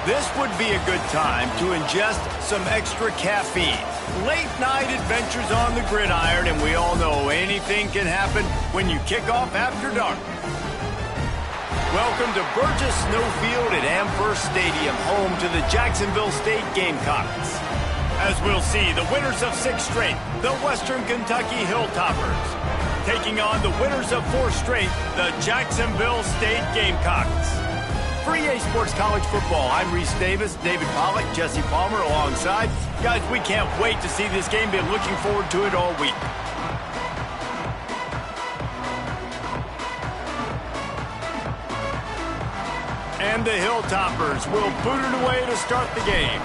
This would be a good time to ingest some extra caffeine. Late night adventures on the gridiron, and we all know anything can happen when you kick off after dark. Welcome to Burgess Snowfield at Amherst Stadium, home to the Jacksonville State Gamecocks. As we'll see, the winners of 6 straight, the Western Kentucky Hilltoppers, taking on the winners of 4 straight, the Jacksonville State Gamecocks. For EA Sports College Football, I'm Reese Davis, David Pollack, Jesse Palmer alongside. Guys, we can't wait to see this game. Been looking forward to it all week. And the Hilltoppers will boot it away to start the game.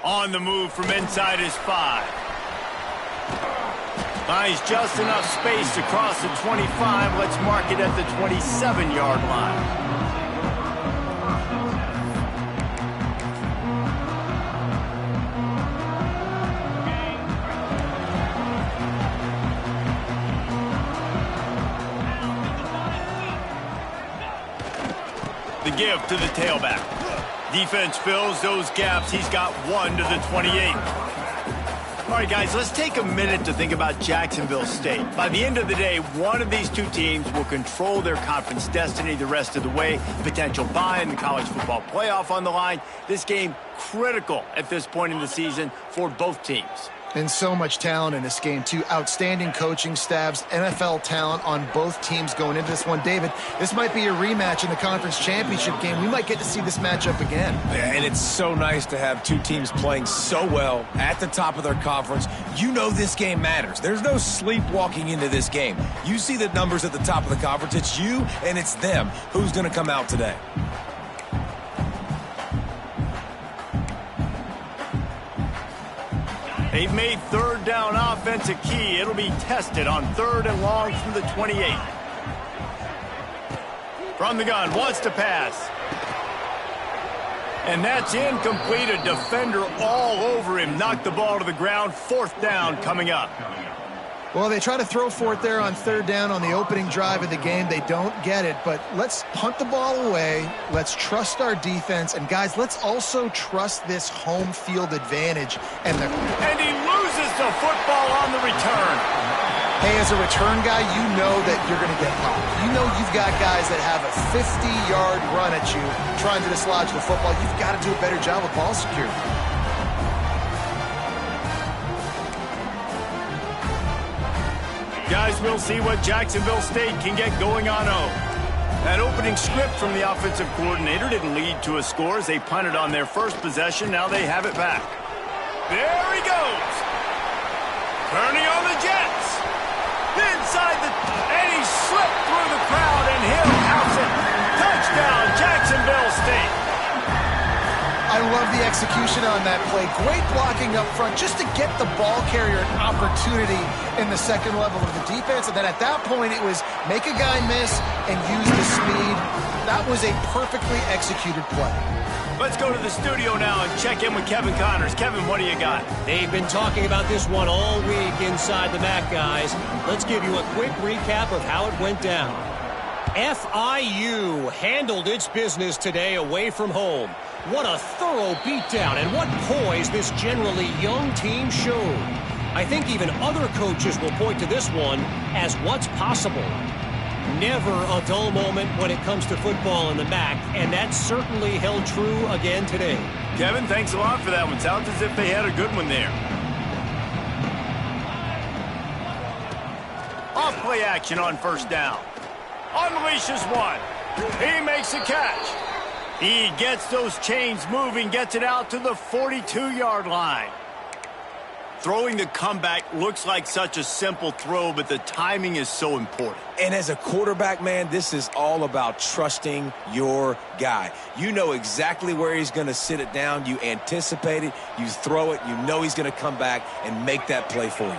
On the move from inside his 5. Finds just enough space to cross the 25. Let's mark it at the 27-yard line. The give to the tailback. Defense fills those gaps. He's got 1 to the 28. All right, guys, let's take a minute to think about Jacksonville State. By the end of the day, one of these 2 teams will control their conference destiny the rest of the way. Potential bye in the college football playoff on the line. This game critical at this point in the season for both teams. And so much talent in this game, too. Outstanding coaching staffs, NFL talent on both teams going into this one. David, this might be a rematch in the conference championship game. We might get to see this matchup again. Yeah, and it's so nice to have 2 teams playing so well at the top of their conference. You know this game matters. There's no sleepwalking into this game. You see the numbers at the top of the conference. It's you and it's them. Who's going to come out today? They've made 3rd down offense a key. It'll be tested on 3rd and long from the 28. From the gun, wants to pass. And that's incomplete. A defender all over him. Knocked the ball to the ground. 4th down coming up. Well, they try to throw for it there on 3rd down on the opening drive of the game. They don't get it, but let's punt the ball away. Let's trust our defense. And, guys, let's also trust this home field advantage. And he loses the football on the return. Hey, as a return guy, you know that you're going to get popped. You know you've got guys that have a 50-yard run at you trying to dislodge the football. You've got to do a better job of ball security. Guys, we'll see what Jacksonville State can get going on 0. That opening script from the offensive coordinator didn't lead to a score as they punted on their first possession. Now they have it back. There he goes. Turning on the Jets. Inside and he slipped through the crowd and Hill house it. Touchdown, Jacksonville State. I love the execution on that play. Great blocking up front just to get the ball carrier an opportunity in the second level of the defense. And then at that point, it was make a guy miss and use the speed. That was a perfectly executed play. Let's go to the studio now and check in with Kevin Connors. Kevin, what do you got? They've been talking about this one all week inside the MAC, guys. Let's give you a quick recap of how it went down. FIU handled its business today away from home. What a thorough beatdown and what poise this generally young team showed. I think even other coaches will point to this one as what's possible. Never a dull moment when it comes to football in the MAC, and that certainly held true again today. Kevin, thanks a lot for that one. Sounds as if they had a good one there. Off play action on 1st down. Unleashes one. He makes a catch. He gets those chains moving, gets it out to the 42-yard line. Throwing the comeback looks like such a simple throw, but the timing is so important. And as a quarterback, man, this is all about trusting your guy. You know exactly where he's going to sit it down. You anticipate it. You throw it. You know he's going to come back and make that play for you.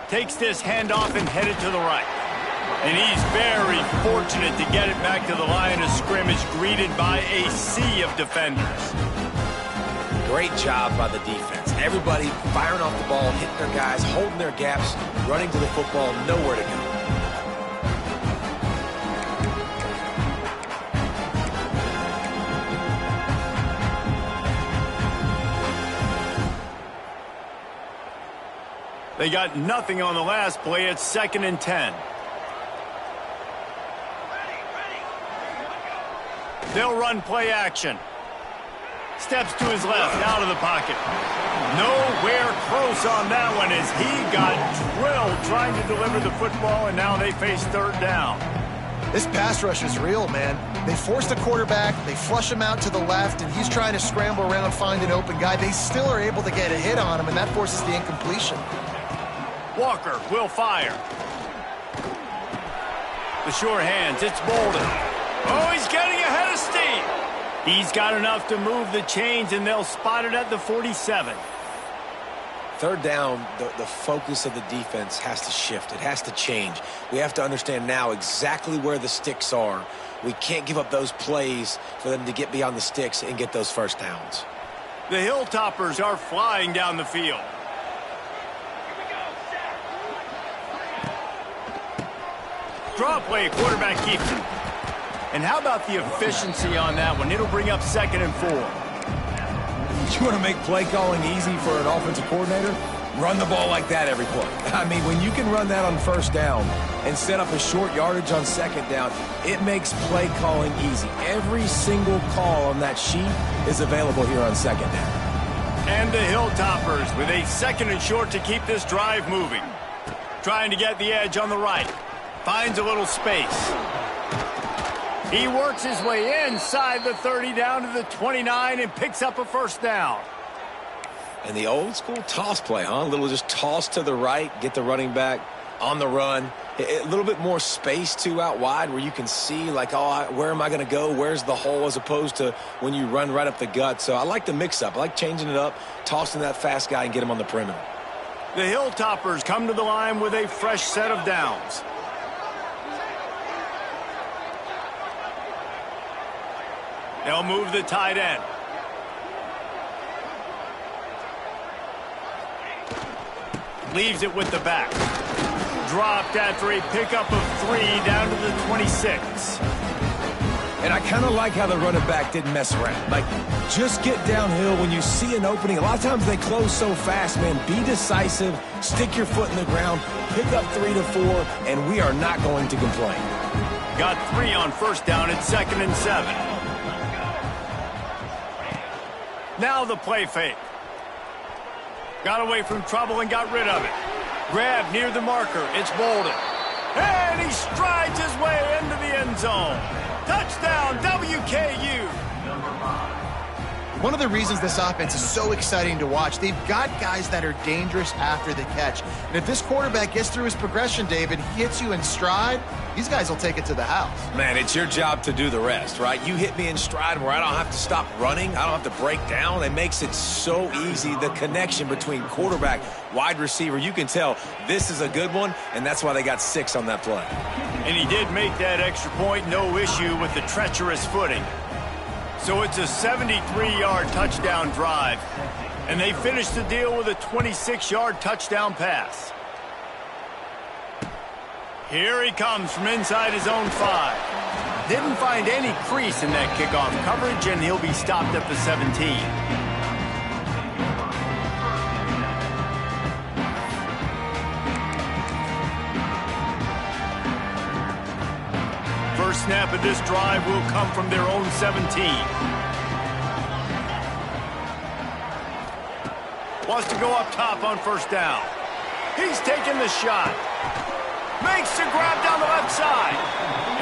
Takes this handoff and headed to the right. And he's very fortunate to get it back to the line of scrimmage, greeted by a sea of defenders. Great job by the defense. Everybody firing off the ball, hitting their guys, holding their gaps, running to the football, nowhere to go. They got nothing on the last play. It's 2nd and 10. They'll run play action. Steps to his left, out of the pocket. Nowhere close on that one as he got drilled trying to deliver the football, and now they face 3rd down. This pass rush is real, man. They force the quarterback, they flush him out to the left, and he's trying to scramble around, find an open guy. They still are able to get a hit on him, and that forces the incompletion. Walker will fire. The sure hands, it's Bolden. Oh, he's getting ahead of steam. He's got enough to move the chains, and they'll spot it at the 47. 3rd down, the focus of the defense has to shift. It has to change. We have to understand now exactly where the sticks are. We can't give up those plays for them to get beyond the sticks and get those first downs. The Hilltoppers are flying down the field. Draw play, quarterback keeps it. And how about the efficiency on that one? It'll bring up 2nd and 4. You want to make play calling easy for an offensive coordinator? Run the ball like that every play. I mean, when you can run that on 1st down and set up a short yardage on 2nd down, it makes play calling easy. Every single call on that sheet is available here on 2nd down. And the Hilltoppers with a 2nd and short to keep this drive moving. Trying to get the edge on the right. Finds a little space. He works his way inside the 30 down to the 29 and picks up a 1st down. And the old school toss play, huh? A little just toss to the right, get the running back on the run. A little bit more space, too, out wide where you can see, like, oh, where am I going to go? Where's the hole? As opposed to when you run right up the gut. So I like the mix-up. I like changing it up, tossing that fast guy and get him on the perimeter. The Hilltoppers come to the line with a fresh set of downs. They'll move the tight end. Leaves it with the back. Dropped after a pickup of 3 down to the 26. And I kind of like how the running back didn't mess around. Like, just get downhill when you see an opening. A lot of times they close so fast, man. Be decisive. Stick your foot in the ground. Pick up 3 to 4, and we are not going to complain. Got 3 on 1st down at 2nd and 7. Now the play fake. Got away from trouble and got rid of it. Grab near the marker. It's Bolden. And he strides his way into the end zone. Touchdown, WKU. One of the reasons this offense is so exciting to watch, they've got guys that are dangerous after the catch. And if this quarterback gets through his progression, David, he hits you in stride, these guys will take it to the house. Man, it's your job to do the rest, right? You hit me in stride where I don't have to stop running. I don't have to break down. It makes it so easy, the connection between quarterback, wide receiver. You can tell this is a good one, and that's why they got 6 on that play. And he did make that extra point, no issue with the treacherous footing. So it's a 73-yard touchdown drive. And they finish the deal with a 26-yard touchdown pass. Here he comes from inside his own 5. Didn't find any crease in that kickoff coverage, and he'll be stopped at the 17. First snap of this drive will come from their own 17. Wants to go up top on 1st down. He's taking the shot. Makes the grab down the left side.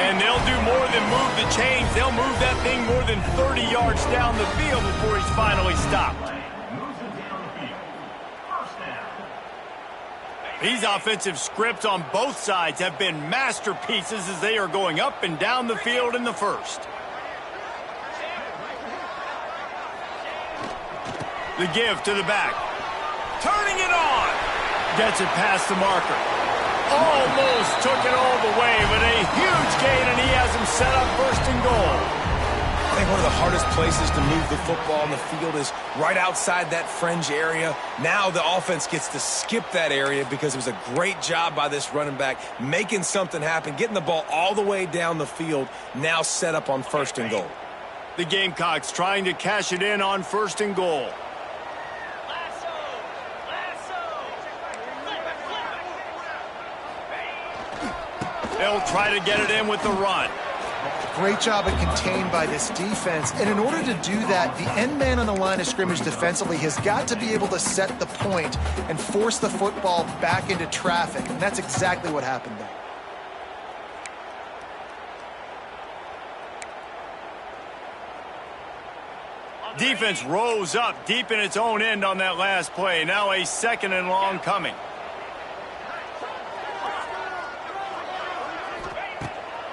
And they'll do more than move the chains. They'll move that thing more than 30 yards down the field before he's finally stopped. These offensive scripts on both sides have been masterpieces as they are going up and down the field in the first. The give to the back. Turning it on. Gets it past the marker. Almost took it all the way, but a huge gain, and he has him set up 1st and goal. think one of the hardest places to move the football on the field is right outside that fringe area. Now the offense gets to skip that area because it was a great job by this running back making something happen, getting the ball all the way down the field, now set up on 1st and goal. The Gamecocks trying to cash it in on 1st and goal. They'll try to get it in with the run. Great job of contained by this defense. And in order to do that, the end man on the line of scrimmage defensively has got to be able to set the point and force the football back into traffic. And that's exactly what happened there. Defense rose up deep in its own end on that last play. Now a 2nd and long coming.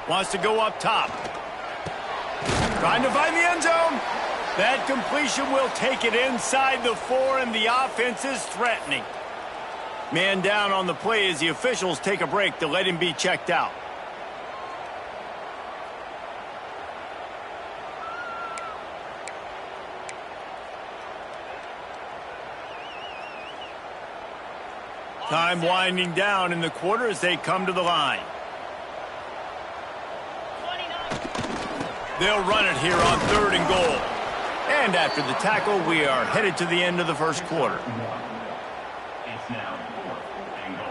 Wants to go up top. Trying to find the end zone. That completion will take it inside the 4, and the offense is threatening. Man down on the play as the officials take a break to let him be checked out. Time winding down in the quarter as they come to the line. They'll run it here on 3rd and goal. And after the tackle, we are headed to the end of the 1st quarter. It's now 4th and goal.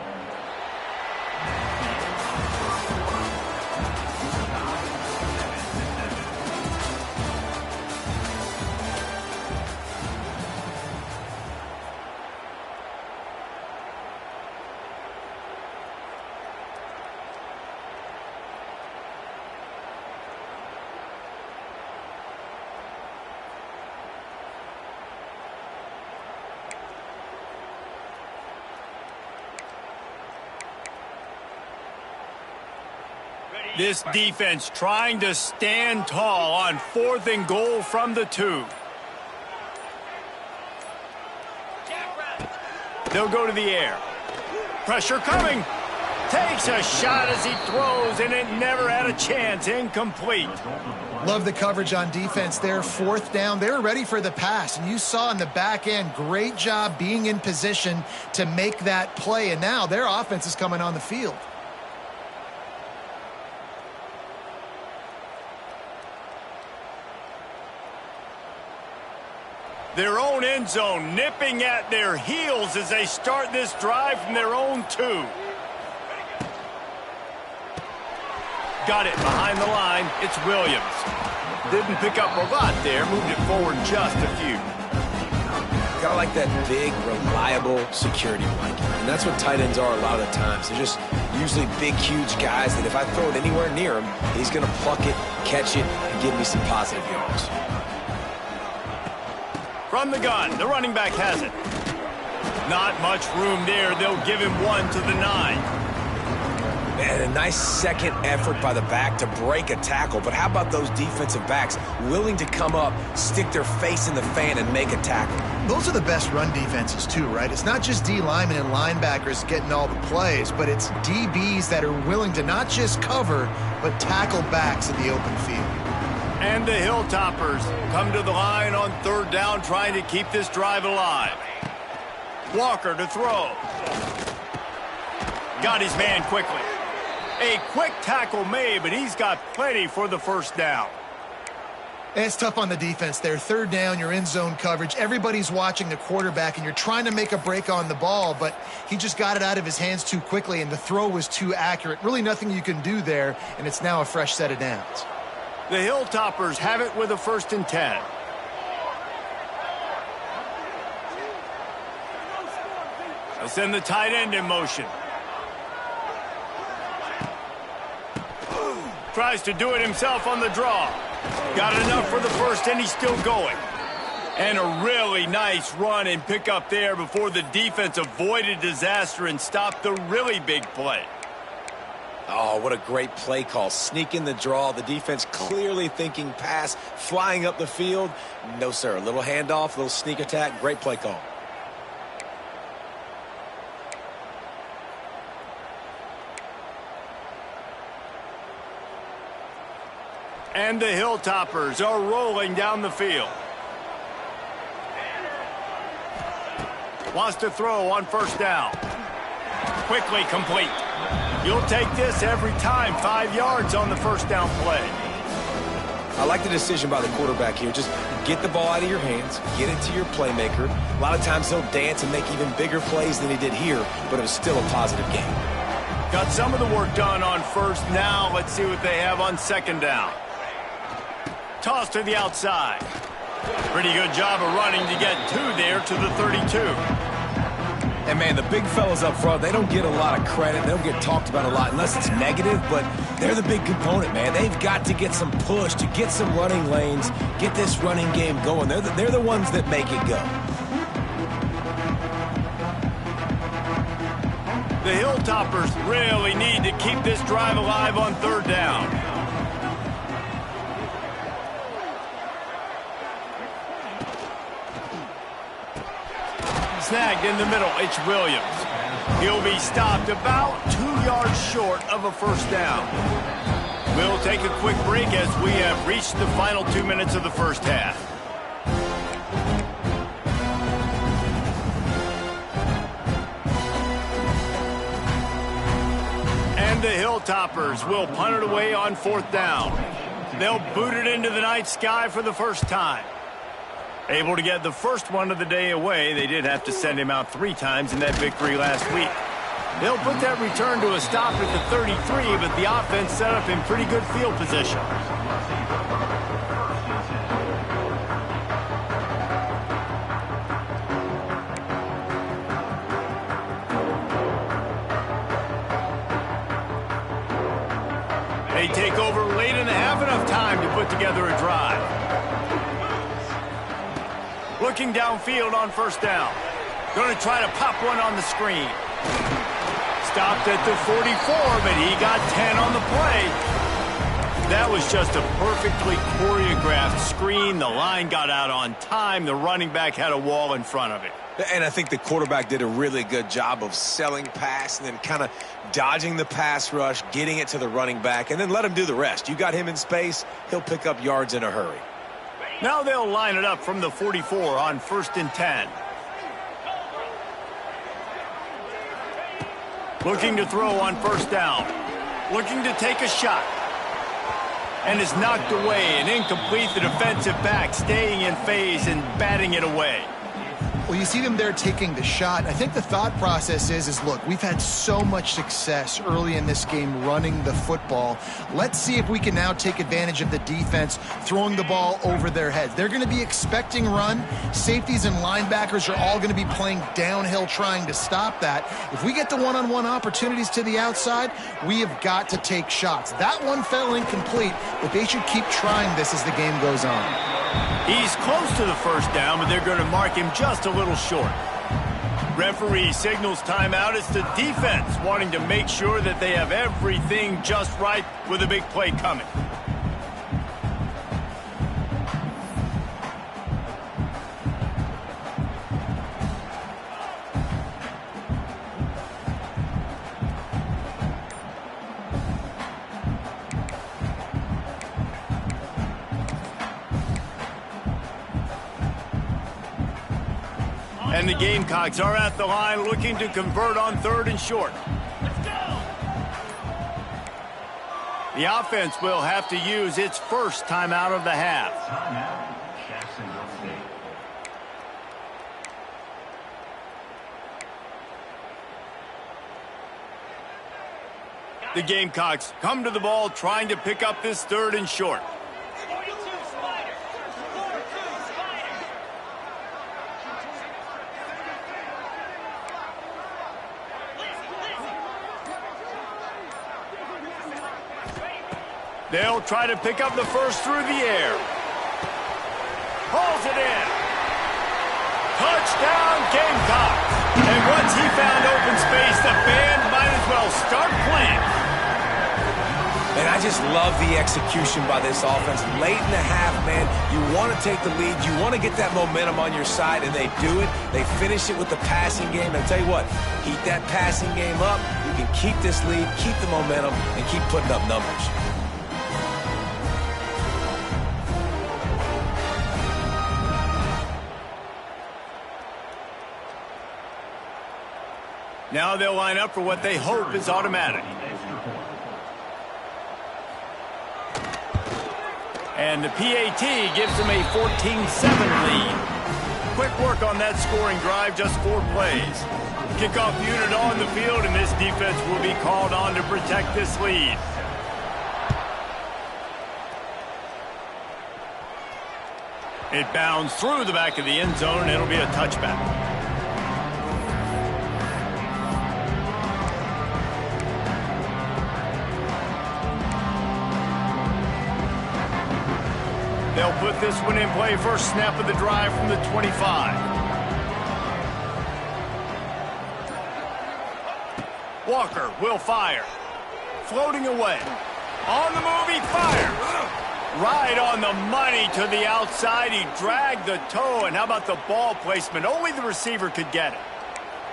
This defense trying to stand tall on 4th and goal from the 2. They'll go to the air. Pressure coming. Takes a shot as he throws, and it never had a chance. Incomplete. Love the coverage on defense there. 4th down. They were ready for the pass, and you saw in the back end, great job being in position to make that play, and now their offense is coming on the field. Their own end zone nipping at their heels as they start this drive from their own 2. Got it behind the line. It's Williams. Didn't pick up a lot there. Moved it forward just a few. Got like that big, reliable security blanket. And that's what tight ends are a lot of the times. They're just usually big, huge guys that if I throw it anywhere near him, he's going to pluck it, catch it, and give me some positive yards. From the gun, the running back has it. Not much room there. They'll give him 1 to the 9. And a nice second effort by the back to break a tackle. But how about those defensive backs willing to come up, stick their face in the fan, and make a tackle? Those are the best run defenses too, right? It's not just D linemen and linebackers getting all the plays, but it's DBs that are willing to not just cover, but tackle backs in the open field. And the Hilltoppers come to the line on 3rd down, trying to keep this drive alive. Walker to throw. Got his man quickly. A quick tackle made, but he's got plenty for the 1st down. And it's tough on the defense there. 3rd down, you're in zone coverage. Everybody's watching the quarterback, and you're trying to make a break on the ball, but he just got it out of his hands too quickly, and the throw was too accurate. Really nothing you can do there, and it's now a fresh set of downs. The Hilltoppers have it with a 1st and 10. They'll send the tight end in motion. Tries to do it himself on the draw. Got enough for the 1st, and he's still going. And a really nice run and pick up there before the defense avoided disaster and stopped the really big play. Oh, what a great play call. Sneak in the draw. The defense clearly thinking pass, flying up the field. No, sir. A little handoff, a little sneak attack. Great play call. And the Hilltoppers are rolling down the field. Wants to throw on first down. Quickly complete. You'll take this every time. 5 yards on the first down play. I like the decision by the quarterback here. Just get the ball out of your hands, get it to your playmaker. A lot of times he'll dance and make even bigger plays than he did here, but it was still a positive game. Got some of the work done on first. Now let's see what they have on second down. Toss to the outside. Pretty good job of running to get two there to the 32. And, man, the big fellas up front, they don't get a lot of credit. They don't get talked about a lot unless it's negative, but they're the big component, man. They've got to get some push, to get some running lanes, get this running game going. They're the ones that make it go. The Hilltoppers really need to keep this drive alive on third down. Snagged in the middle, it's Williams. He'll be stopped about 2 yards short of a first down. We'll take a quick break as we have reached the final 2 minutes of the first half. And the Hilltoppers will punt it away on fourth down. They'll boot it into the night sky for the first time. Able to get the first one of the day away. They did have to send him out 3 times in that victory last week. They'll put that return to a stop at the 33, but the offense set up in pretty good field position. They take over late and have enough time to put together a drive. Looking downfield on first down. Going to try to pop one on the screen. Stopped at the 44, but he got 10 on the play. That was just a perfectly choreographed screen. The line got out on time. The running back had a wall in front of it. And I think the quarterback did a really good job of selling pass and then kind of dodging the pass rush, getting it to the running back, and then let him do the rest. You got him in space, he'll pick up yards in a hurry. Now they'll line it up from the 44 on 1st and 10. Looking to throw on first down. Looking to take a shot. And is knocked away and incomplete. The defensive back staying in phase and batting it away. Well, you see them there taking the shot. I think the thought process is look, we've had so much success early in this game running the football. Let's see if we can now take advantage of the defense throwing the ball over their heads. They're going to be expecting run. Safeties and linebackers are all going to be playing downhill trying to stop that. If we get the one-on-one opportunities to the outside, we have got to take shots. That one fell incomplete, but they should keep trying this as the game goes on. He's close to the first down, but they're going to mark him just a little short. Referee signals timeout. It's the defense wanting to make sure that they have everything just right with a big play coming. And the Gamecocks are at the line looking to convert on 3rd and short. Let's go! The offense will have to use its first timeout of the half. Timeout, Jacksonville State. The Gamecocks come to the ball trying to pick up this 3rd and short. They'll try to pick up the first through the air. Hauls it in. Touchdown, Gamecocks. And once he found open space, the band might as well start playing. And I just love the execution by this offense. Late in the half, man, you want to take the lead. You want to get that momentum on your side, and they do it. They finish it with the passing game. And I'll tell you what, keep that passing game up. You can keep this lead, keep the momentum, and keep putting up numbers. Now they'll line up for what they hope is automatic. And the PAT gives them a 14-7 lead. Quick work on that scoring drive, just 4 plays. Kickoff unit on the field, and this defense will be called on to protect this lead. It bounds through the back of the end zone, and it'll be a touchback. They'll put this one in play. First snap of the drive from the 25. Walker will fire. Floating away. On the move, he fires. Right on the money to the outside. He dragged the toe, and how about the ball placement? Only the receiver could get it.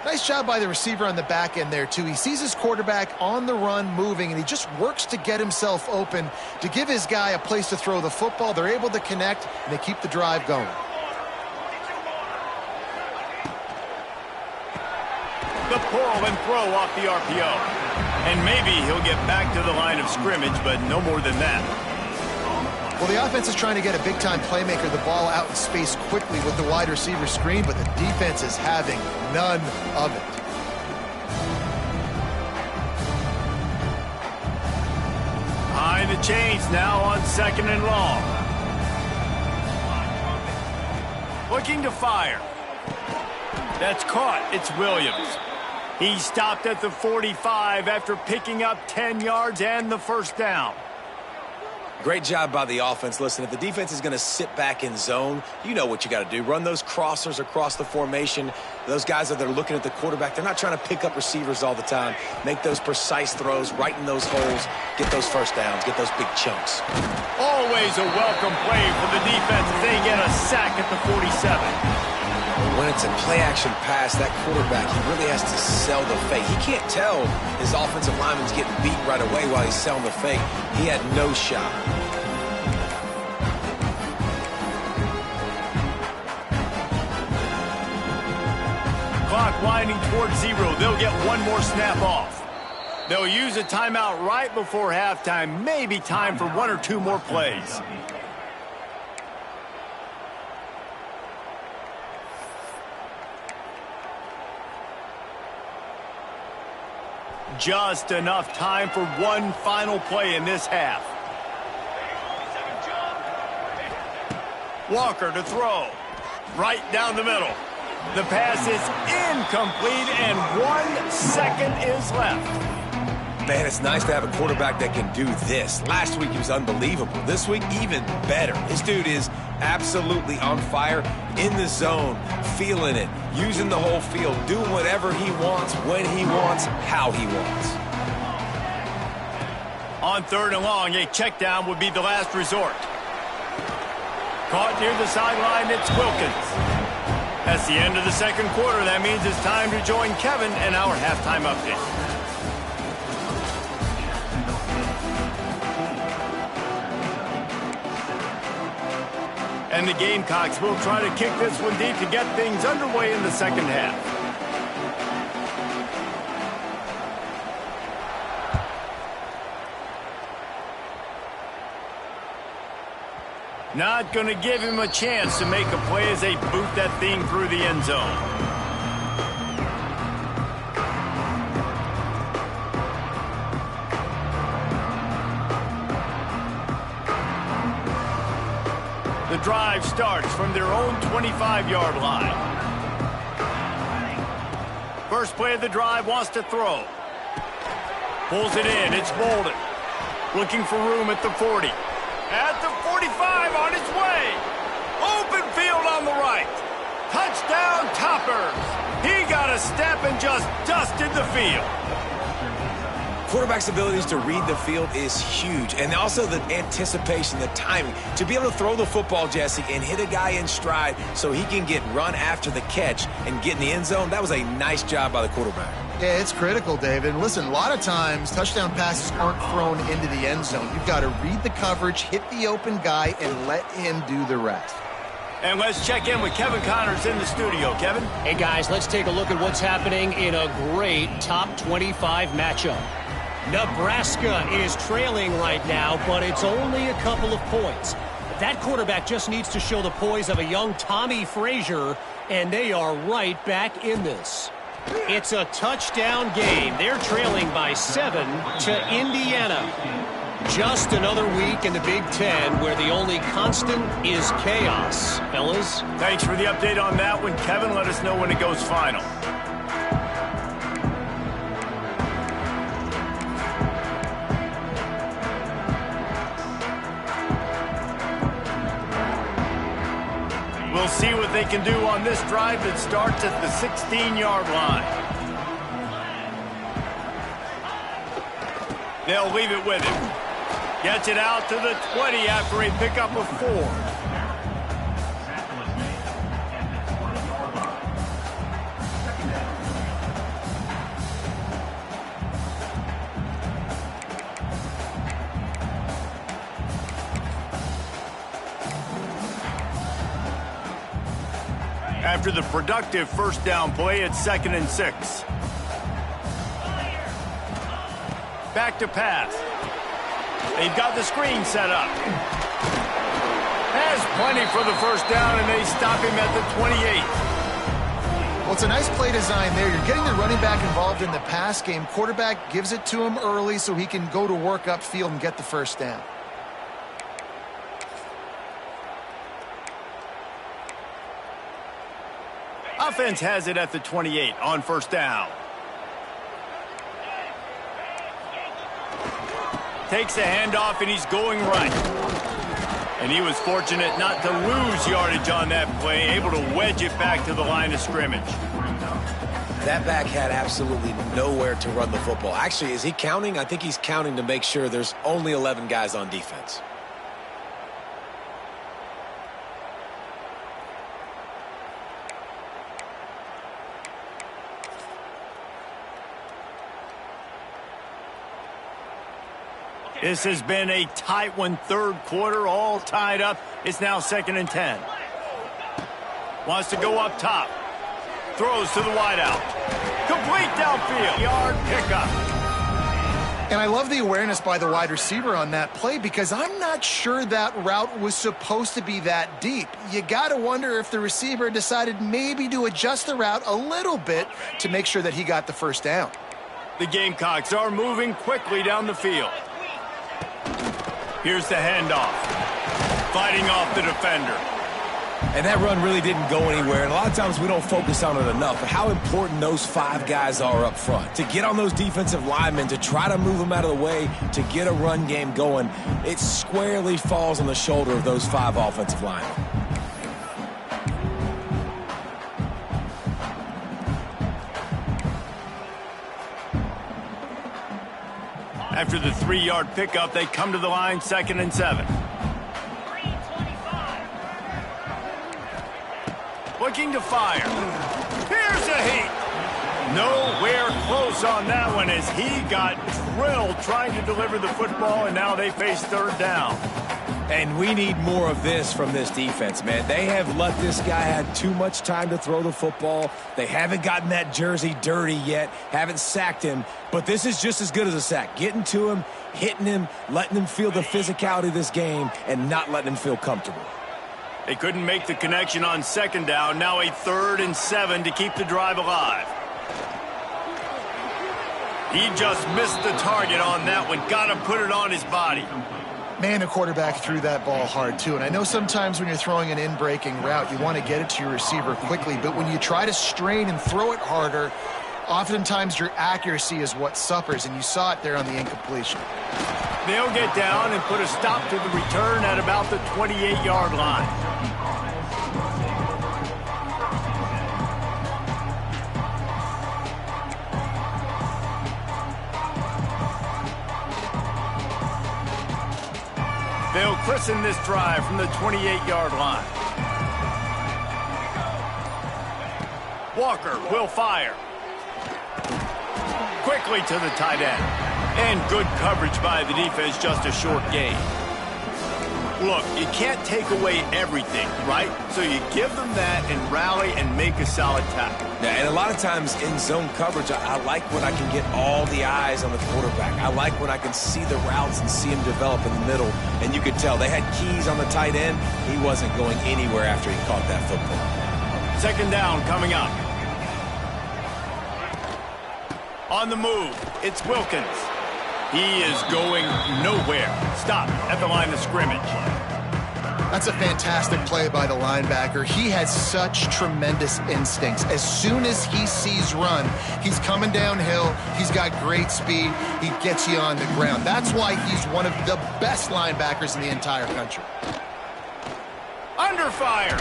Nice job by the receiver on the back end there, too. He sees his quarterback on the run moving, and he just works to get himself open to give his guy a place to throw the football. They're able to connect, and they keep the drive going. The pull and throw off the RPO. And maybe he'll get back to the line of scrimmage, but no more than that. Well, the offense is trying to get a big-time playmaker the ball out in space quickly with the wide receiver screen, but the defense is having none of it. Behind the chains now on 2nd and long. Looking to fire. That's caught. It's Williams. He stopped at the 45 after picking up 10 yards and the first down. Great job by the offense. Listen, if the defense is going to sit back in zone, you know what you got to do. Run those crossers across the formation. Those guys that are looking at the quarterback, they're not trying to pick up receivers all the time. Make those precise throws, right in those holes, get those first downs, get those big chunks. Always a welcome play for the defense if they get a sack at the 47. When it's a play-action pass, that quarterback, he really has to sell the fake. He can't tell his offensive lineman's getting beat right away while he's selling the fake. He had no shot. Clock winding towards 0. They'll get one more snap off. They'll use a timeout right before halftime. Maybe time for 1 or 2 more plays. Just enough time for one final play in this half. Walker to throw. Right down the middle. The pass is incomplete, and 1 second is left. Man, it's nice to have a quarterback that can do this. Last week, he was unbelievable. This week, even better. This dude is absolutely on fire, in the zone, feeling it, using the whole field, doing whatever he wants, when he wants, how he wants. On 3rd and long, a check down would be the last resort. Caught near the sideline, it's Wilkins. That's the end of the 2nd quarter. That means it's time to join Kevin and our halftime update. And the Gamecocks will try to kick this one deep to get things underway in the 2nd half. Not going to give him a chance to make a play as they boot that thing through the end zone. The drive starts from their own 25-yard line. First play of the drive, wants to throw. Pulls it in, it's Bolden. Looking for room at the 40. At the 45, on his way. Open field on the right. Touchdown, Toppers. He got a step and just dusted the field. Quarterback's abilities to read the field is huge, and also the anticipation, the timing. To be able to throw the football, Jesse, and hit a guy in stride so he can get run after the catch and get in the end zone, that was a nice job by the quarterback. Yeah, it's critical, David. And listen, a lot of times touchdown passes aren't thrown into the end zone. You've got to read the coverage, hit the open guy, and let him do the rest. And let's check in with Kevin Connors in the studio. Kevin? Hey, guys, let's take a look at what's happening in a great top 25 matchup. Nebraska is trailing right now, but it's only a couple of points. That quarterback just needs to show the poise of a young Tommy Frazier, and they are right back in this. It's a touchdown game. They're trailing by 7 to Indiana. Just another week in the Big Ten where the only constant is chaos. Fellas? Thanks for the update on that one, Kevin. Let us know when it goes final. We'll see what they can do on this drive that starts at the 16-yard line. They'll leave it with him. Gets it out to the 20 after a pickup of 4. After the productive first down play, it's 2nd and 6. Back to pass. They've got the screen set up. Has plenty for the first down, and they stop him at the 28. Well, it's a nice play design there. You're getting the running back involved in the pass game. Quarterback gives it to him early so he can go to work upfield and get the first down. Offense has it at the 28 on first down. Takes a handoff, and he's going right. And he was fortunate not to lose yardage on that play, able to wedge it back to the line of scrimmage. That back had absolutely nowhere to run the football. Actually, is he counting? I think he's counting to make sure there's only 11 guys on defense. This has been a tight one, third quarter, all tied up. It's now 2nd and 10. Wants to go up top. Throws to the wideout. Complete downfield. Yard pickup. And I love the awareness by the wide receiver on that play because I'm not sure that route was supposed to be that deep. You got to wonder if the receiver decided maybe to adjust the route a little bit to make sure that he got the first down. The Gamecocks are moving quickly down the field. Here's the handoff. Fighting off the defender. And that run really didn't go anywhere. And a lot of times we don't focus on it enough. But how important those 5 guys are up front. To get on those defensive linemen, to try to move them out of the way, to get a run game going, it squarely falls on the shoulder of those 5 offensive linemen. After the 3-yard pickup, they come to the line, 2nd and 7. Looking to fire. Here's a heat. Nowhere close on that one as he got drilled trying to deliver the football, and now they face 3rd down. And we need more of this from this defense, man. They have let this guy have too much time to throw the football. They haven't gotten that jersey dirty yet, haven't sacked him. But this is just as good as a sack. Getting to him, hitting him, letting him feel the physicality of this game, and not letting him feel comfortable. They couldn't make the connection on 2nd down. Now a 3rd and 7 to keep the drive alive. He just missed the target on that one. Got to put it on his body. Man, the quarterback threw that ball hard, too. And I know sometimes when you're throwing an in-breaking route, you want to get it to your receiver quickly. But when you try to strain and throw it harder, oftentimes your accuracy is what suffers. And you saw it there on the incompletion. They'll get down and put a stop to the return at about the 28-yard line. They'll christen this drive from the 28-yard line. Walker will fire. Quickly to the tight end. And good coverage by the defense, just a short gain. Look, you can't take away everything, right? So you give them that and rally and make a solid tackle. Yeah, and a lot of times in zone coverage, I like when I can get all the eyes on the quarterback. I like when I can see the routes and see him develop in the middle. And you could tell they had keys on the tight end. He wasn't going anywhere after he caught that football. Second down coming up. On the move, it's Wilkins. He is going nowhere. Stop at the line of scrimmage. That's a fantastic play by the linebacker. He has such tremendous instincts. As soon as he sees run, he's coming downhill. He's got great speed. He gets you on the ground. That's why he's one of the best linebackers in the entire country. Under fire.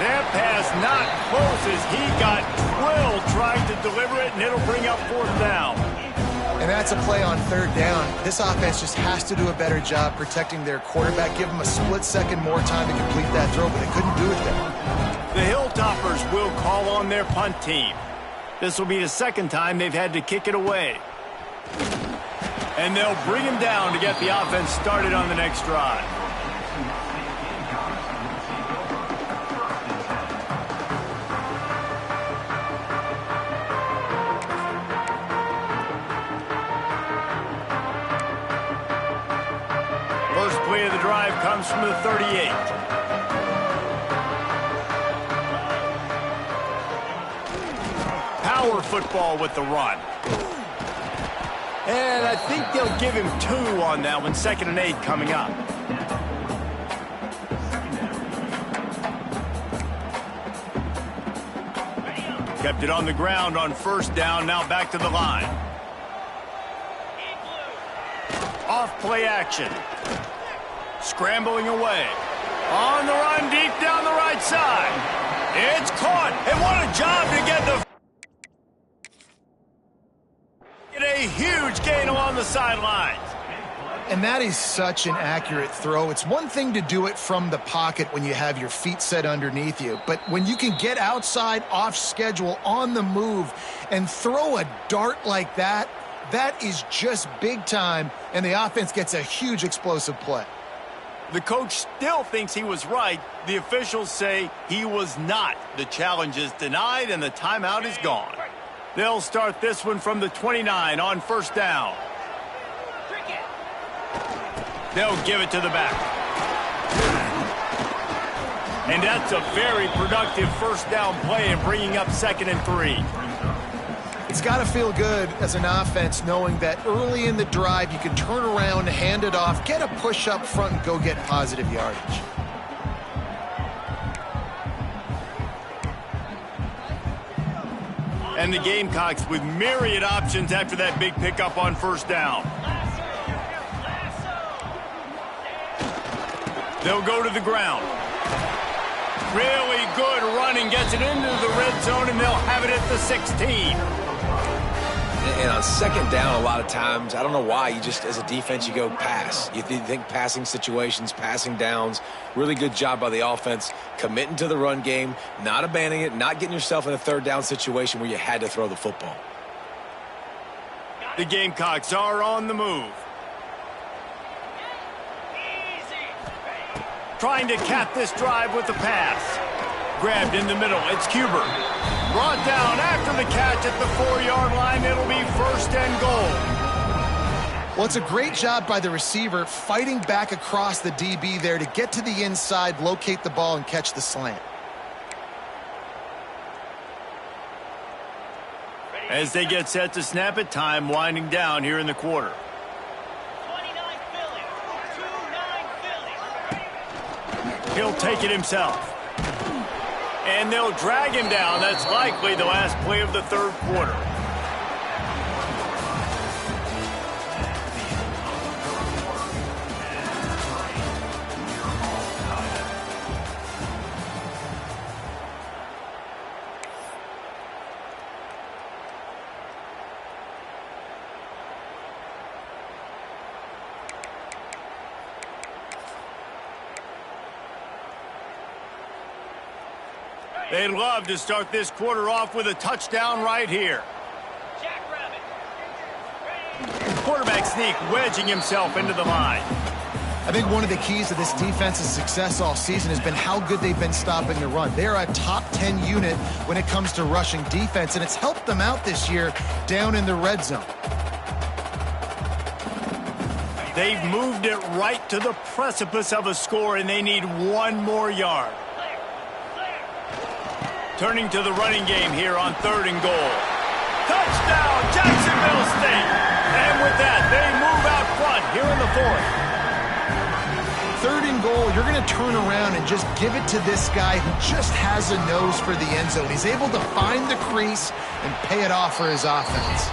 That pass not close as he got drilled trying to deliver it, and it'll bring up fourth down. And that's a play on third down. This offense just has to do a better job protecting their quarterback. Give him a split second more time to complete that throw, but they couldn't do it there. The Hilltoppers will call on their punt team. This will be the second time they've had to kick it away. And they'll bring him down to get the offense started on the next drive. First play of the drive comes from the 38. Power football with the run. And I think they'll give him 2 on that one. 2nd and 8 coming up. Kept it on the ground on first down. Now back to the line. Off play action. Scrambling away. On the run deep down the right side. It's caught. And what a job to get a huge gain along the sidelines. And that is such an accurate throw. It's one thing to do it from the pocket when you have your feet set underneath you, but when you can get outside, off schedule, on the move, and throw a dart like that, that is just big time, and the offense gets a huge explosive play. The coach still thinks he was right. The officials say he was not. The challenge is denied, and the timeout is gone. They'll start this one from the 29 on first down. They'll give it to the back. And that's a very productive first down play and bringing up 2nd and 3. It's got to feel good as an offense knowing that early in the drive you can turn around, hand it off, get a push up front, and go get positive yardage. And the Gamecocks with myriad options after that big pickup on first down. They'll go to the ground. Really good running, gets it into the red zone, and they'll have it at the 16. And on second down, a lot of times, I don't know why, you just, as a defense, you go pass. You think passing situations, passing downs. Really good job by the offense, committing to the run game, not abandoning it, not getting yourself in a third down situation where you had to throw the football. The Gamecocks are on the move. Trying to cap this drive with the pass. Grabbed in the middle. It's Cuber. Brought down after the catch at the 4-yard line. It'll be 1st and goal. Well, it's a great job by the receiver fighting back across the DB there to get to the inside, locate the ball, and catch the slant. As they get set to snap it, time winding down here in the quarter. He'll take it himself. And they'll drag him down. That's likely the last play of the third quarter. They'd love to start this quarter off with a touchdown right here. Quarterback sneak wedging himself into the line. I think one of the keys to this defense's success all season has been how good they've been stopping the run. They're a top 10 unit when it comes to rushing defense, and it's helped them out this year down in the red zone. They've moved it right to the precipice of a score, and they need one more yard. Turning to the running game here on 3rd and goal. Touchdown, Jacksonville State! And with that, they move out front here in the 4th. 3rd and goal, you're going to turn around and just give it to this guy who just has a nose for the end zone. He's able to find the crease and pay it off for his offense.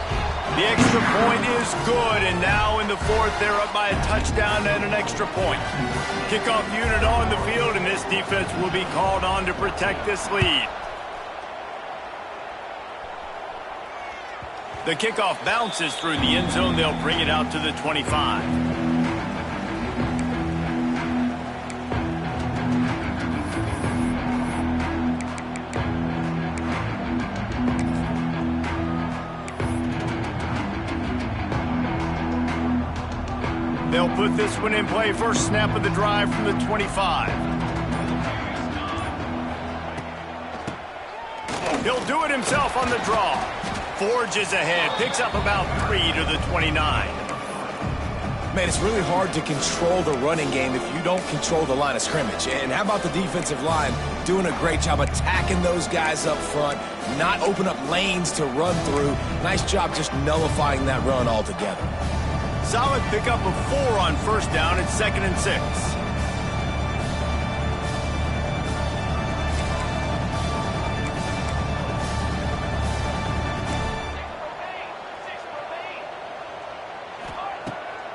The extra point is good, and now in the 4th, they're up by a touchdown and an extra point. Kickoff unit on the field, and this defense will be called on to protect this lead. The kickoff bounces through the end zone. They'll bring it out to the 25. They'll put this one in play. First snap of the drive from the 25. He'll do it himself on the draw. Forges ahead, picks up about 3 to the 29. Man, it's really hard to control the running game if you don't control the line of scrimmage. And how about the defensive line doing a great job attacking those guys up front, not open up lanes to run through. Nice job just nullifying that run altogether. Solid pickup of 4 on 1st down. It's 2nd and 6.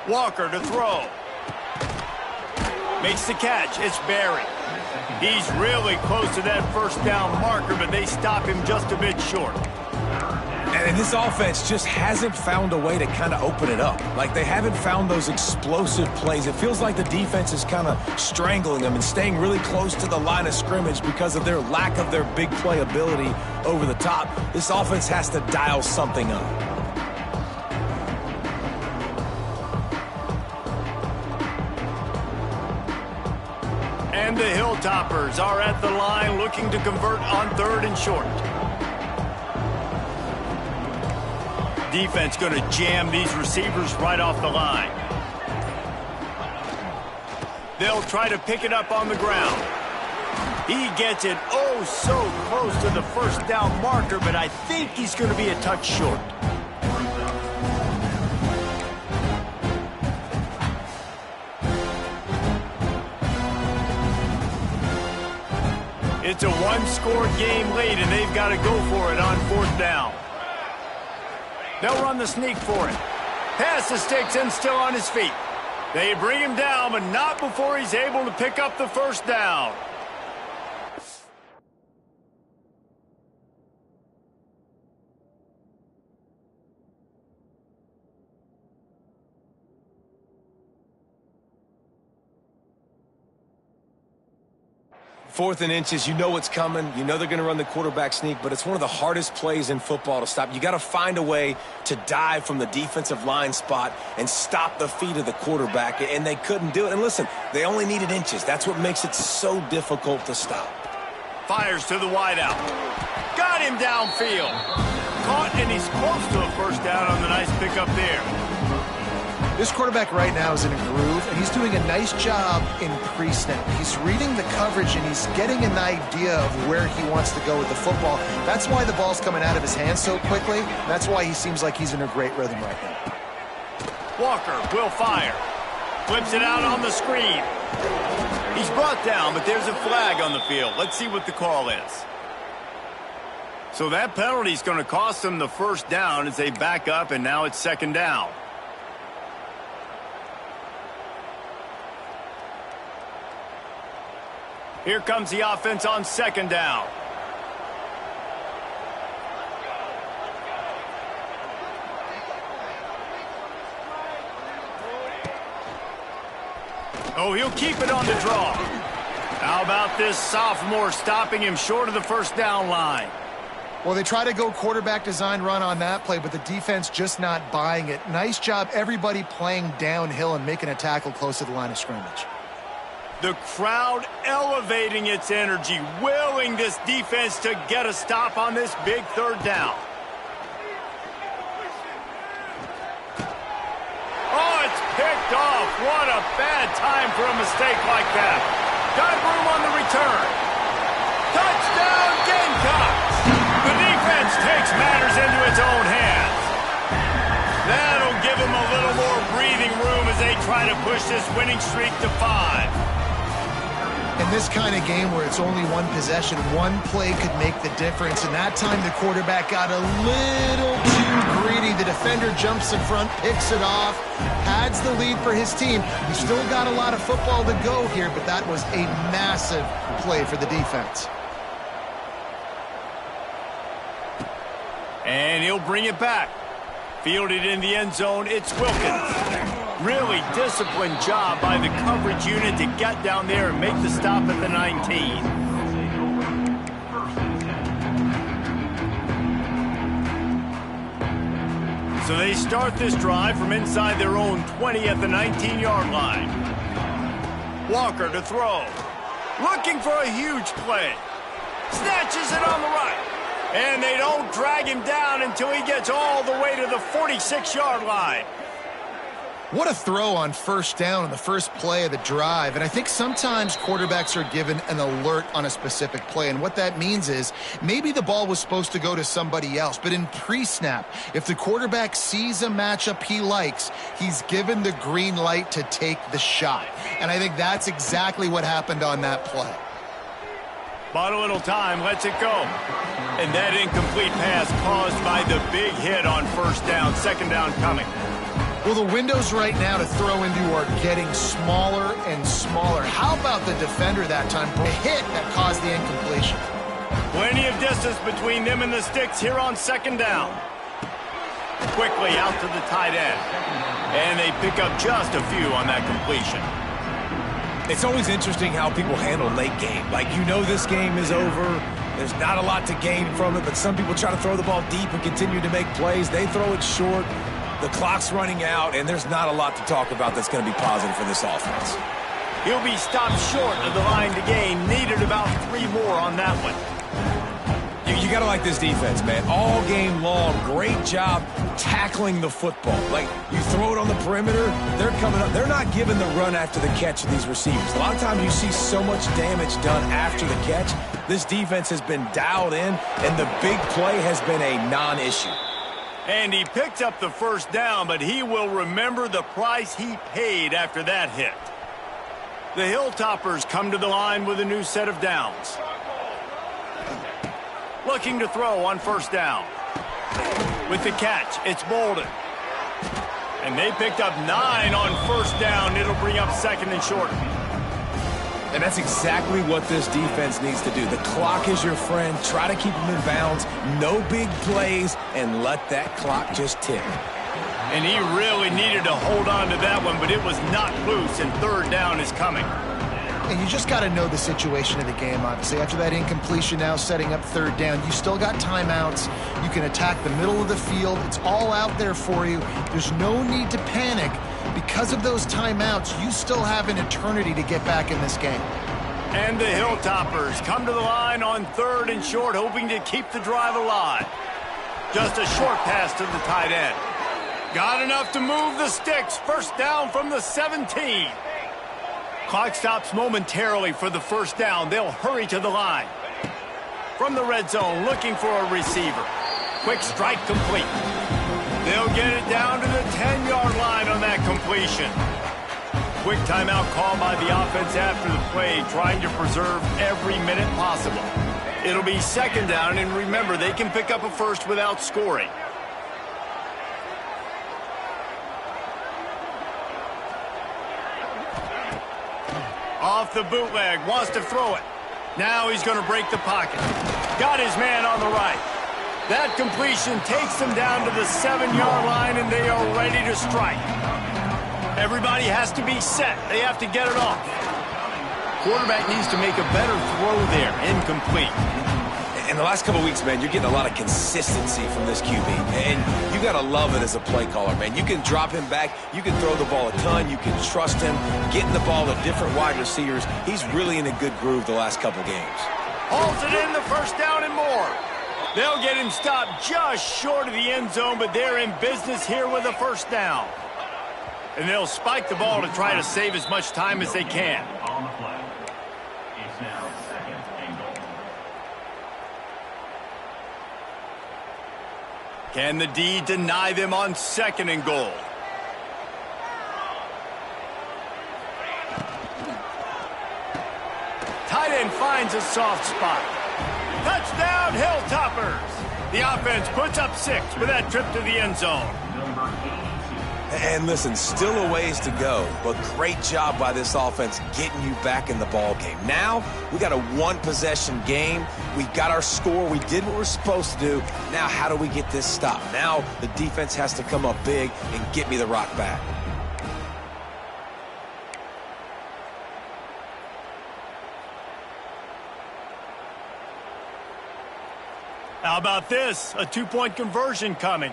Walker to throw. Makes the catch. It's Barry. He's really close to that 1st down marker, but they stop him just a bit short. And this offense just hasn't found a way to kind of open it up. Like, they haven't found those explosive plays. It feels like the defense is kind of strangling them and staying really close to the line of scrimmage because of their lack of their big play ability over the top. This offense has to dial something up. And the Hilltoppers are at the line looking to convert on 3rd and short. Defense going to jam these receivers right off the line. They'll try to pick it up on the ground. He gets it oh so close to the 1st down marker, but I think he's going to be a touch short. It's a 1-score game late, and they've got to go for it on 4th down. They'll run the sneak for it. Pass the sticks and still on his feet. They bring him down, but not before he's able to pick up the 1st down. Fourth and inches, you know what's coming. You know they're going to run the quarterback sneak, but it's one of the hardest plays in football to stop. You got to find a way to dive from the defensive line spot and stop the feet of the quarterback, and they couldn't do it. And listen, they only needed inches. That's what makes it so difficult to stop. Fires to the wideout. Got him downfield. Caught, and he's close to a 1st down on the nice pickup there. This quarterback right now is in a groove, and he's doing a nice job in pre-snap. He's reading the coverage, and he's getting an idea of where he wants to go with the football. That's why the ball's coming out of his hands so quickly. That's why he seems like he's in a great rhythm right now. Walker will fire. Flips it out on the screen. He's brought down, but there's a flag on the field. Let's see what the call is. So that penalty is going to cost them the 1st down as they back up, and now it's 2nd down. Here comes the offense on 2nd down. Oh, he'll keep it on the draw. How about this sophomore stopping him short of the 1st down line? Well, they try to go quarterback design run on that play, but the defense just not buying it. Nice job, everybody playing downhill and making a tackle close to the line of scrimmage. The crowd elevating its energy, willing this defense to get a stop on this big third down. Oh, it's picked off. What a bad time for a mistake like that. Got room on the return. Touchdown, Gamecocks! The defense takes matters into its own hands. That'll give them a little more breathing room as they try to push this winning streak to 5. In this kind of game where it's only one possession, one play could make the difference. And that time the quarterback got a little too greedy. The defender jumps in front, picks it off, adds the lead for his team. We still got a lot of football to go here, but that was a massive play for the defense. And he'll bring it back. Fielded in the end zone, it's Wilkins. Really disciplined job by the coverage unit to get down there and make the stop at the 19. So they start this drive from inside their own 20 at the 19-yard line. Walker to throw. Looking for a huge play. Snatches it on the right. And they don't drag him down until he gets all the way to the 46-yard line. What a throw on first down in the first play of the drive. And I think sometimes quarterbacks are given an alert on a specific play. And what that means is maybe the ball was supposed to go to somebody else. But in pre-snap, if the quarterback sees a matchup he likes, he's given the green light to take the shot. And I think that's exactly what happened on that play. Bought a little time, lets it go. And that incomplete pass caused by the big hit on first down, second down coming. Well, the windows right now to throw into are getting smaller and smaller. How about the defender that time? A hit that caused the incompletion. Plenty of distance between them and the sticks here on second down. Quickly out to the tight end. And they pick up just a few on that completion. It's always interesting how people handle late game. Like, you know this game is over. There's not a lot to gain from it, but some people try to throw the ball deep and continue to make plays. They throw it short. The clock's running out, and there's not a lot to talk about that's going to be positive for this offense. He'll be stopped short of the line to gain. Needed about 3 more on that one. You got to like this defense, man. All game long, great job tackling the football. Like, you throw it on the perimeter, they're coming up. They're not giving the run after the catch to these receivers. A lot of times you see so much damage done after the catch. This defense has been dialed in, and the big play has been a non-issue. And he picked up the first down, but he will remember the price he paid after that hit. The Hilltoppers come to the line with a new set of downs. Looking to throw on first down. With the catch, it's Bolden. And they picked up 9 on first down. It'll bring up second and short. And that's exactly what this defense needs to do. The clock is your friend. Try to keep them in bounds. No big plays, and let that clock just tick. And he really needed to hold on to that one, but it was not loose, and third down is coming. And you just got to know the situation of the game, obviously. After that incompletion now setting up third down, you still got timeouts. You can attack the middle of the field. It's all out there for you. There's no need to panic. Because of those timeouts, you still have an eternity to get back in this game. And the Hilltoppers come to the line on third and short, hoping to keep the drive alive. Just a short pass to the tight end. Got enough to move the sticks. First down from the 17. Clock stops momentarily for the first down. They'll hurry to the line. From the red zone, looking for a receiver. Quick strike complete. They'll get it down to the 10-yard line on that completion. Quick timeout call by the offense after the play, trying to preserve every minute possible. It'll be second down, and remember, they can pick up a first without scoring. Off the bootleg, wants to throw it. Now he's going to break the pocket. Got his man on the right. That completion takes them down to the 7-yard line, and they are ready to strike. Everybody has to be set. They have to get it off. Quarterback needs to make a better throw there. Incomplete. In the last couple of weeks, man, you're getting a lot of consistency from this QB. And you got to love it as a play caller, man. You can drop him back. You can throw the ball a ton. You can trust him. Getting the ball to different wide receivers. He's really in a good groove the last couple games. Hauls it in, the first down and more. They'll get him stopped just short of the end zone, but they're in business here with a first down. And they'll spike the ball to try to save as much time as they can. On the play. It's now 2nd and goal. Can the D deny them on 2nd and goal? Tight end finds a soft spot. Touchdown, Hilltoppers! The offense puts up 6 with that trip to the end zone. Number 82. And listen, still a ways to go, but great job by this offense getting you back in the ball game. Now, we got a one-possession game. We got our score. We did what we're supposed to do. Now, how do we get this stopped? Now, the defense has to come up big and get me the rock back. How about this? A 2-point conversion coming.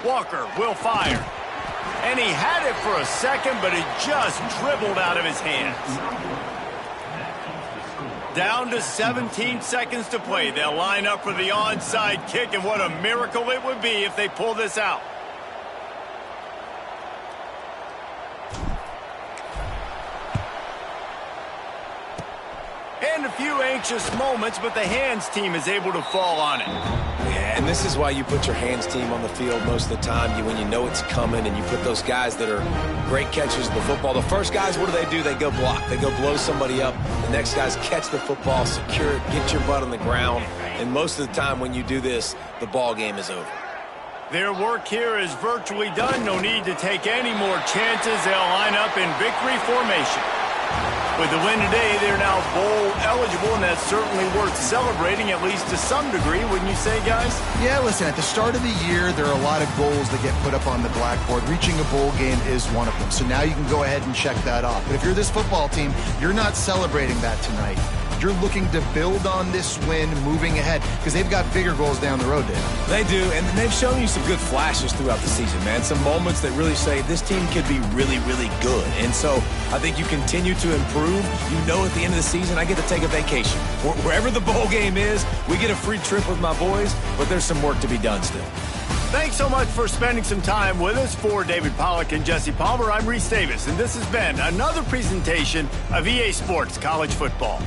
Walker will fire. And he had it for a second, but it just dribbled out of his hands. Down to 17 seconds to play. They'll line up for the onside kick, and what a miracle it would be if they pull this out. And a few anxious moments, but the hands team is able to fall on it. Yeah, and this is why you put your hands team on the field most of the time. When you know it's coming, and you put those guys that are great catchers of the football. The first guys, what do? They go block. They go blow somebody up. The next guys catch the football, secure it, get your butt on the ground. And most of the time when you do this, the ball game is over. Their work here is virtually done. No need to take any more chances. They'll line up in victory formation. With the win today, they're now bowl eligible, and that's certainly worth celebrating, at least to some degree, wouldn't you say, guys? Yeah, listen, at the start of the year, there are a lot of goals that get put up on the blackboard. Reaching a bowl game is one of them. So now you can go ahead and check that off. But if you're this football team, you're not celebrating that tonight. You're looking to build on this win moving ahead because they've got bigger goals down the road, Dave. They do, and they've shown you some good flashes throughout the season, man. Some moments that really say this team could be really, really good. And so I think you continue to improve. You know at the end of the season, I get to take a vacation. Wherever the bowl game is, we get a free trip with my boys, but there's some work to be done still. Thanks so much for spending some time with us. For David Pollack and Jesse Palmer, I'm Reese Davis, and this has been another presentation of EA Sports College Football.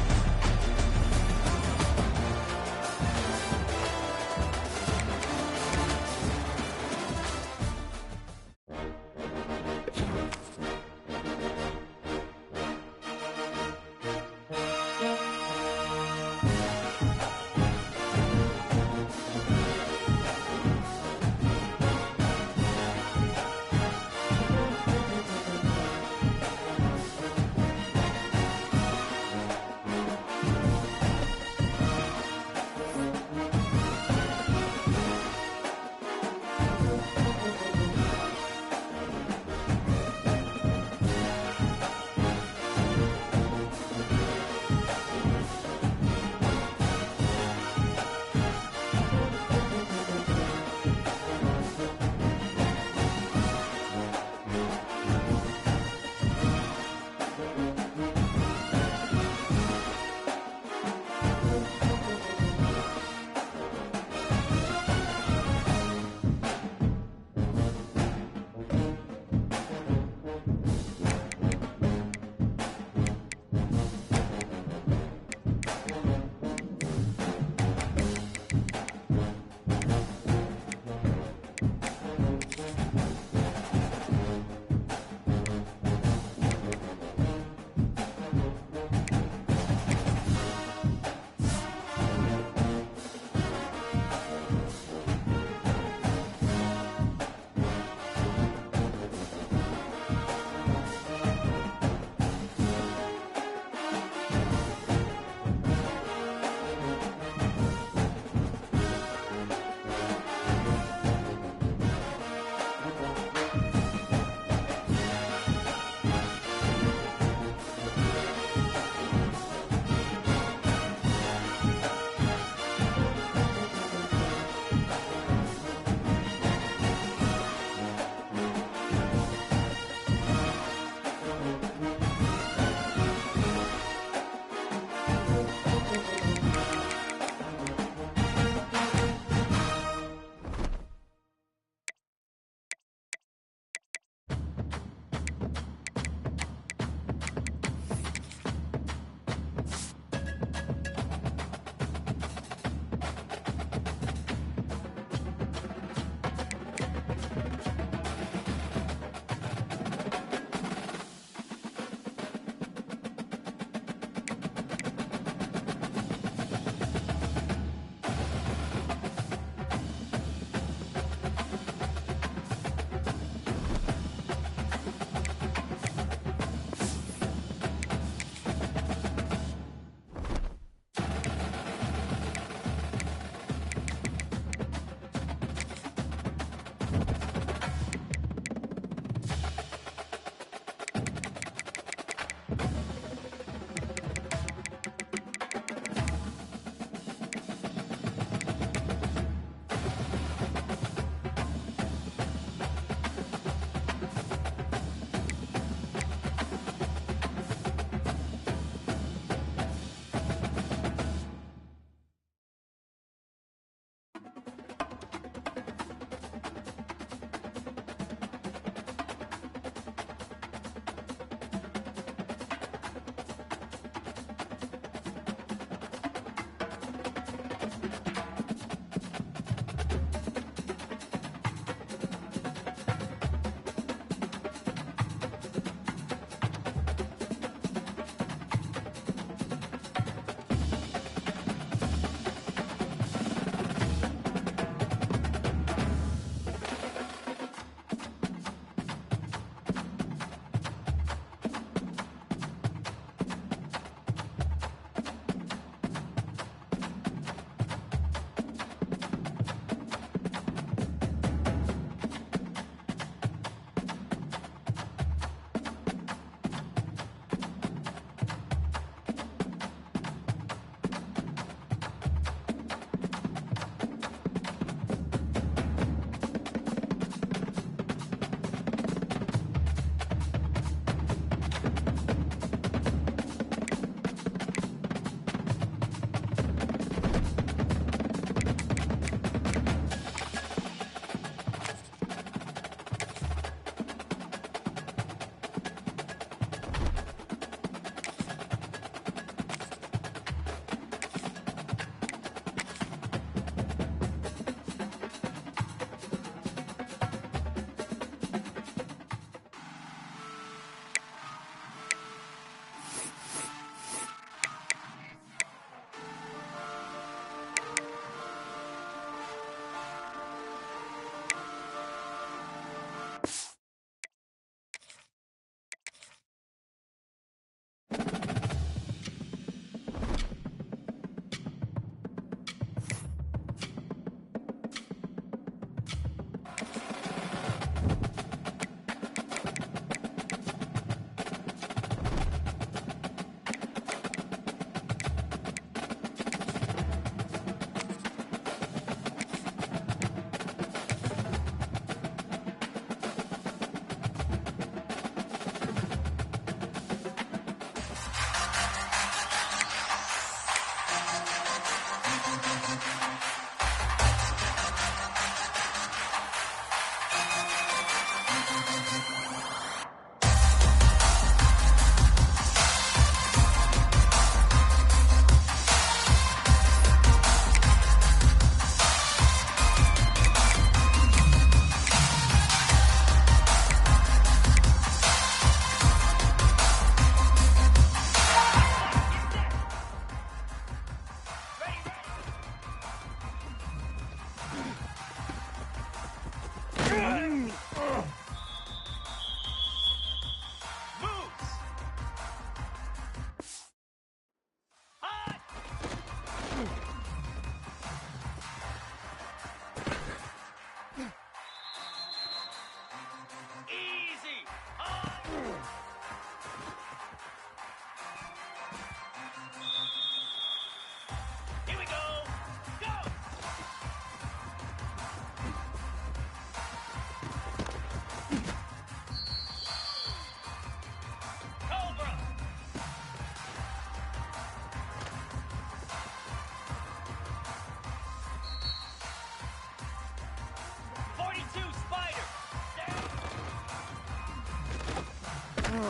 Here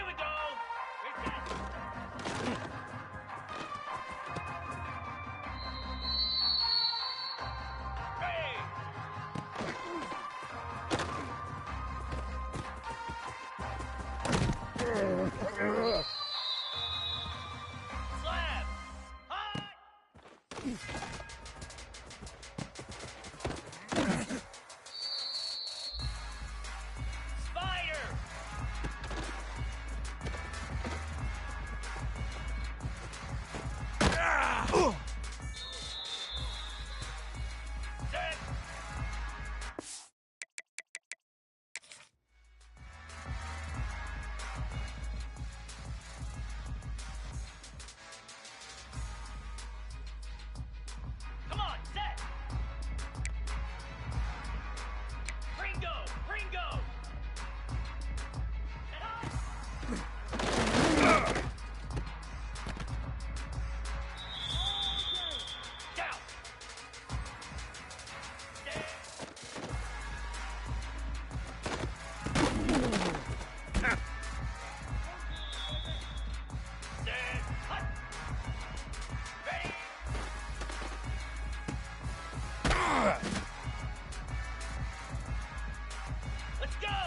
we go. Slap. Hot. Spider. Set. Come on, set. Ringo, Ringo. And down. Set. Hut. Ready. Let's go!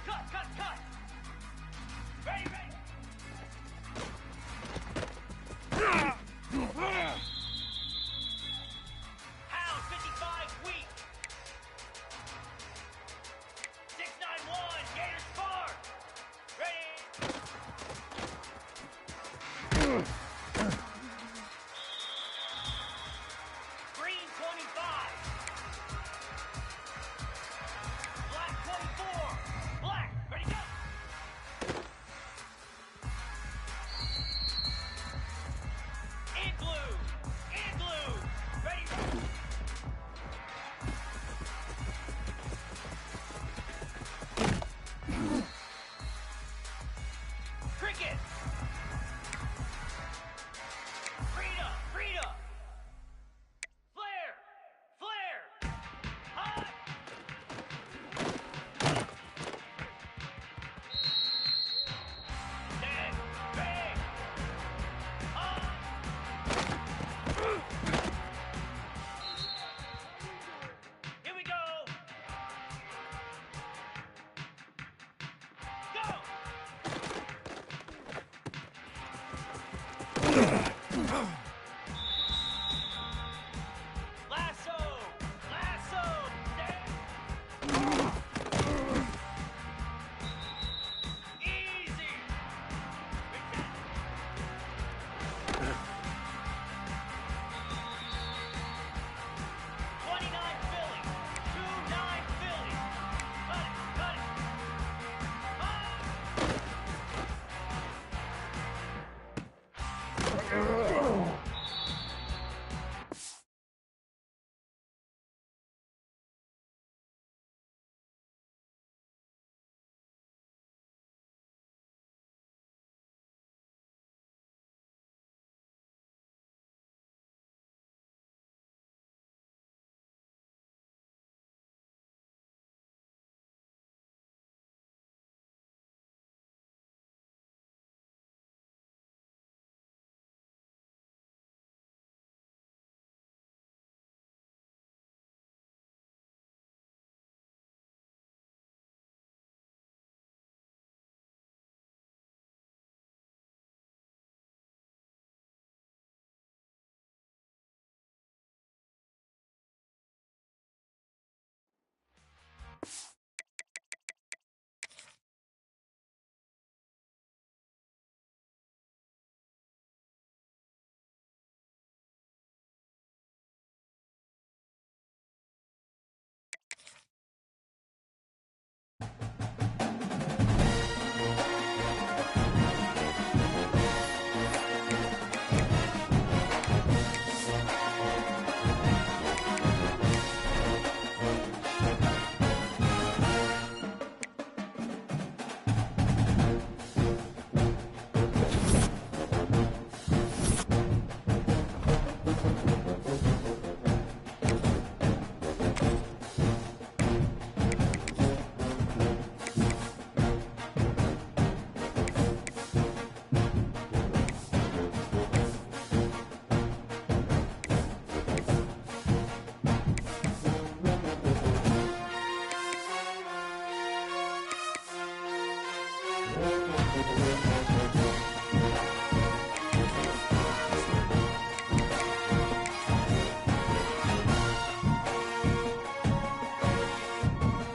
Cut, cut, cut! Ready, ready! Pound 55 weak! 691, Gator Spark! Ready! Green 25! Black 24! Black, ready, go! Igloo! Igloo! Ready, go! Cricket! Frida! Frida! Flare! Flare! Hot! Dead! Bang! Hot! Here we go! Go!